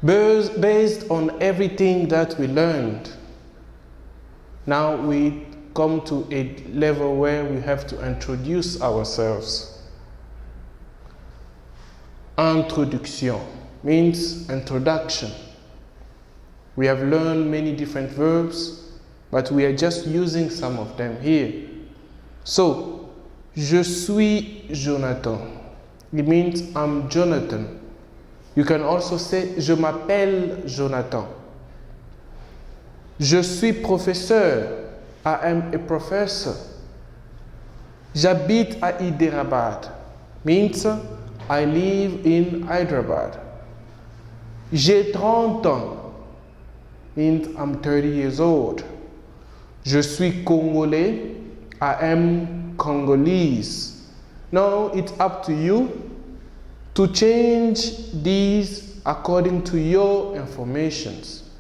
Based on everything that we learned, now we come to a level where we have to introduce ourselves. Introduction means introduction. We have learned many different verbs, but we are just using some of them here. So, je suis Jonathan. It means I'm Jonathan. You can also say je m'appelle Jonathan. Je suis professeur. I am a professor. J'habite à Hyderabad. Means I live in Hyderabad. J'ai 30 ans. Means I'm 30 years old. Je suis Congolais. I am Congolese. Now it's up to you to change these according to your informations.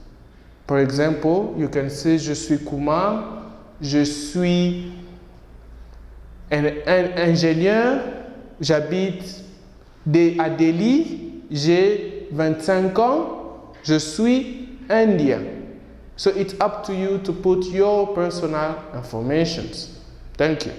For example, you can say je suis Kumar, je suis un ingénieur, j'habite à Delhi, j'ai 25 ans, je suis indien. So it's up to you to put your personal informations. Thank you.